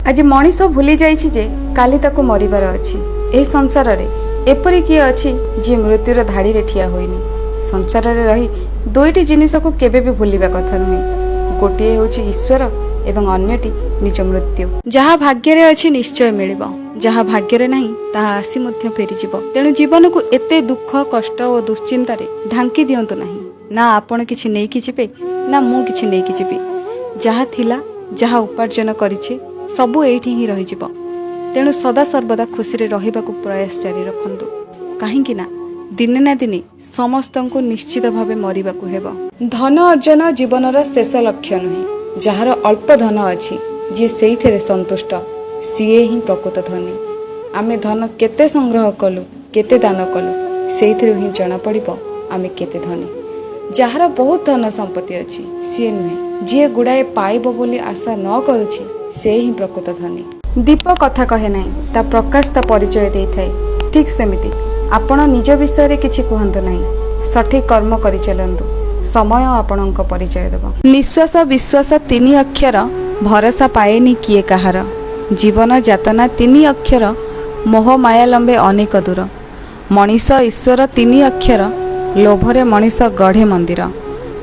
आज मनीष भूली जाइछि जे काली ताको मरिबार अछि। एही संसार रे एपरि किए अछि जे मृत्युर धाड़ी रे ठिया होइनी। संसार रे रही दुईटी जिनिस को केबे भी भूलिबा कथा नुहे। गोटिए होछि ईश्वर एवं अन्यटी निज मृत्यु। जहा भाग्य रे अछि निश्चय मिलिबो, जहा भाग्य रे नाही ताहा आसी मध्य फेरी जिवो। तेणु जीवन को एते दुख कष्ट और दुश्चिंता रे ढांकी दियंतु नाही। ना आपण किछि नेकी जिबे ना मु किछि नेकी जिबी। जहा थिला जहा उपार्जन करिछे सबु एठी ही रहि जिवो। तेणु सदा सर्वदा खुशी रे रहिबाकु प्रयास जारी रखंतु। काहेकि ना दिने ना दिने समस्त को निश्चित भावे मरिबाकु हेबो। धन अर्जन जीवनर शेष लक्ष्य नुहे। जहार अल्प धन अछि जे सेइथिरे संतुष्ट सीए ही प्रकृत धनी। आमे धन केते संग्रह कलु केते दान कलु सेइथिरे ही जणा पड़िबो आमे केते धनी। जहार बहुत धन संपत्ति अछि सीए नुहे। जे गुड़ाए पाइबो बोली आशा न करुछि से ही प्रकृत धनी। दीप कथा कहे नाही ता प्रकाश ता परिचय देई थाए। ठीक सेमिति आपण निज विषय रे किछि कहंतु नाही। सठिक कर्म करि चलंतु, समय आपणक परिचय देबो। निश्वास विश्वास तीन अक्षर भरोसा पाएनी किए कहार। जीवन जातना तीन अक्षर मोह माया लंबे अनेक दूर। मनीष ईश्वर तीन अक्षर लोभरे मनीष गढ़े मंदिर।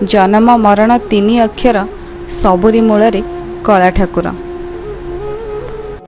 जन्म मरण तीन अक्षर सबुरी मूल कला ठाकुर।